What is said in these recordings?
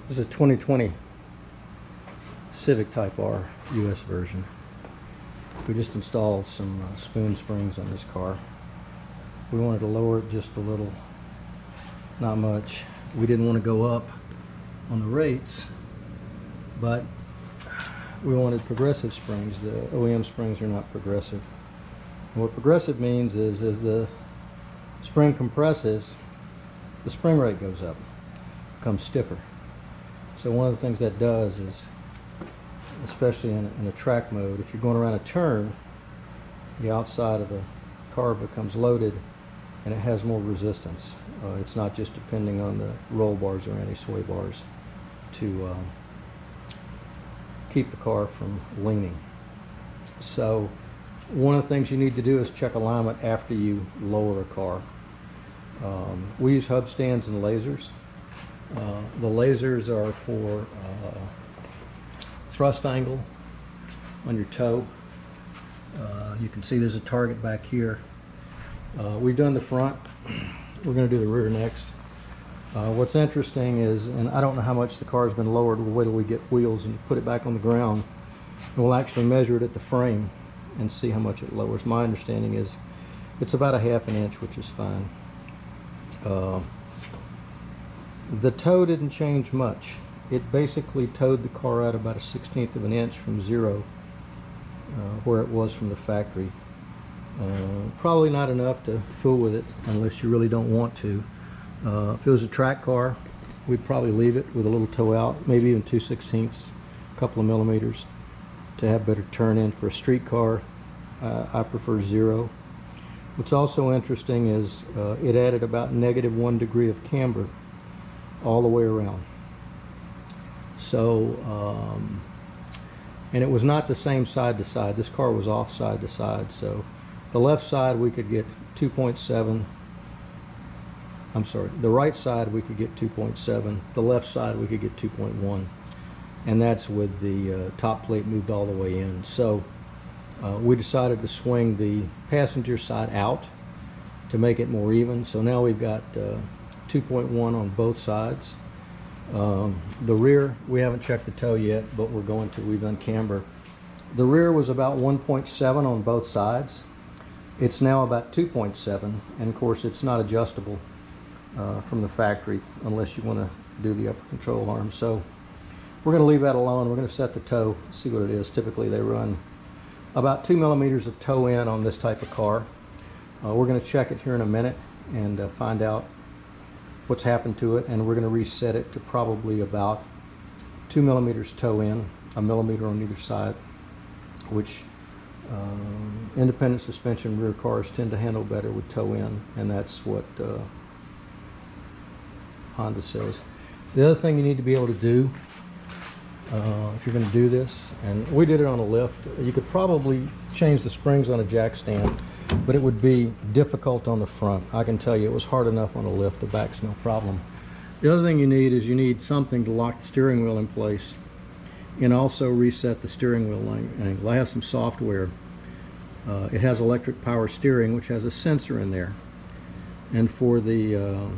This is a 2020 Civic Type R US version. We just installed some spoon springs on this car. We wanted to lower it just a little, not much. We didn't want to go up on the rates, but we wanted progressive springs. The OEM springs are not progressive. And what progressive means is as the spring compresses, the spring rate goes up, becomes stiffer. So one of the things that does is, especially in a track mode, if you're going around a turn, the outside of the car becomes loaded and it has more resistance. It's not just depending on the roll bars or anti-sway bars to keep the car from leaning. So one of the things you need to do is check alignment after you lower a car. We use hub stands and lasers. The lasers are for thrust angle on your toe. You can see there's a target back here. We've done the front. We're going to do the rear next. What's interesting is, and I don't know how much the car's been lowered, we'll wait till we get wheels and put it back on the ground. And we'll actually measure it at the frame and see how much it lowers. My understanding is it's about a ½ inch, which is fine. The toe didn't change much. It basically towed the car out about a 1/16 of an inch from zero, where it was from the factory. Probably not enough to fool with it unless you really don't want to. If it was a track car, we'd probably leave it with a little toe out, maybe even 2/16, a couple of millimeters to have better turn in. For a street car, I prefer zero. What's also interesting is it added about -1 degree of camber all the way around. So, and it was not the same side to side. This car was off side to side. So the left side we could get 2.7. I'm sorry, the right side we could get 2.7. The left side we could get 2.1. And that's with the top plate moved all the way in. So we decided to swing the passenger side out to make it more even. So now we've got 2.1 on both sides. The rear, we haven't checked the toe yet, but we're going to. We've done camber. The rear was about 1.7 on both sides. It's now about 2.7, and of course it's not adjustable from the factory unless you want to do the upper control arm. So we're going to leave that alone. We're going to set the toe, see what it is. Typically they run about 2 millimeters of toe in on this type of car. We're going to check it here in a minute and find out what's happened to it, and we're going to reset it to probably about 2 millimeters toe in, a millimeter on either side, which independent suspension rear cars tend to handle better with toe in, and that's what Honda says. The other thing you need to be able to do if you're going to do this, and we did it on a lift, you could probably change the springs on a jack stand, but it would be difficult on the front. I can tell you it was hard enough on a lift. The back's no problem. The other thing you need is you need something to lock the steering wheel in place and also reset the steering wheel angle. I have some software. It has electric power steering, which has a sensor in there. And for the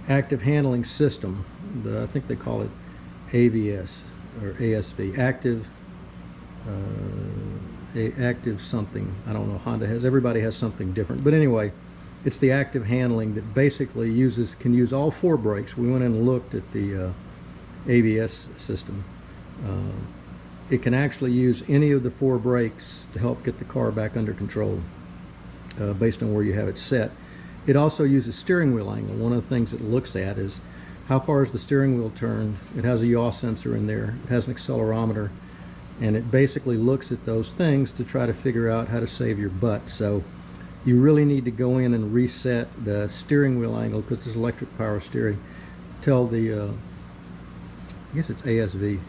active handling system, I think they call it AVS or ASV, active something. I don't know. Honda has, everybody has something different, but anyway, it's the active handling that basically can use all 4 brakes. We went in and looked at the AVS system. It can actually use any of the 4 brakes to help get the car back under control based on where you have it set. It also uses steering wheel angle. One of the things it looks at is how far is the steering wheel turned. It has a yaw sensor in there. It has an accelerometer, and it basically looks at those things to try to figure out how to save your butt. So you really need to go in and reset the steering wheel angle, because it's electric power steering. Tell the I guess it's ASV,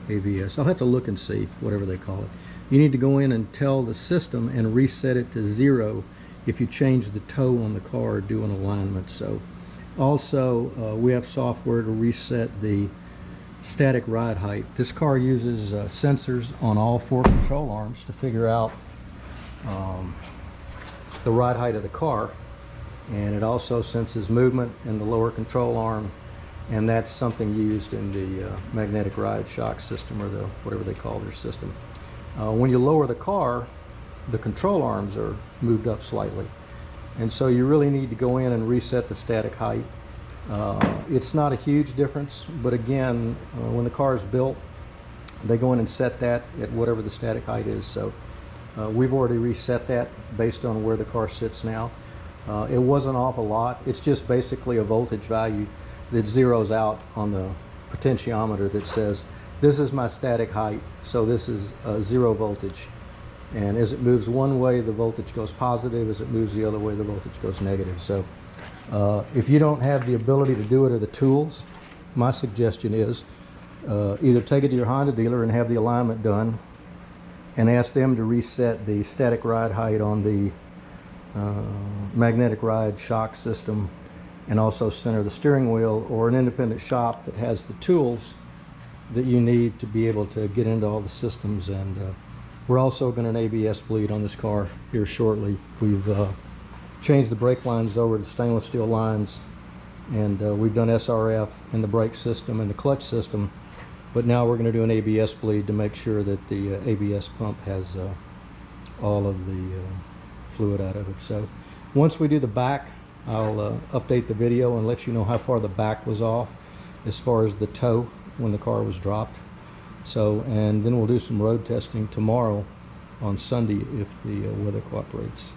AVS. I'll have to look and see, whatever they call it. You need to go in and tell the system and reset it to 0 if you change the toe on the car or do an alignment. So also we have software to reset the static ride height. This car uses sensors on all 4 control arms to figure out the ride height of the car, and it also senses movement in the lower control arm and that's something used in the magnetic ride shock system, or the whatever they call their system. When you lower the car, the control arms are moved up slightly, and so you really need to go in and reset the static height. It's not a huge difference, but again, when the car is built, they go in and set that at whatever the static height is. So we've already reset that based on where the car sits now. It wasn't off a lot. It's just basically a voltage value that zeroes out on the potentiometer that says, this is my static height, so this is 0 voltage. And as it moves one way, the voltage goes positive. As it moves the other way, the voltage goes negative. So if you don't have the ability to do it or the tools, my suggestion is either take it to your Honda dealer and have the alignment done and ask them to reset the static ride height on the magnetic ride shock system, and also center the steering wheel, or an independent shop that has the tools that you need to be able to get into all the systems. And we're also going to an ABS bleed on this car here shortly. We've changed the brake lines over to stainless steel lines, and we've done SRF in the brake system and the clutch system, but now we're going to do an ABS bleed to make sure that the ABS pump has all of the fluid out of it. So once we do the back, I'll update the video and let you know how far the back was off as far as the toe when the car was dropped. So, and then we'll do some road testing tomorrow on Sunday if the weather cooperates.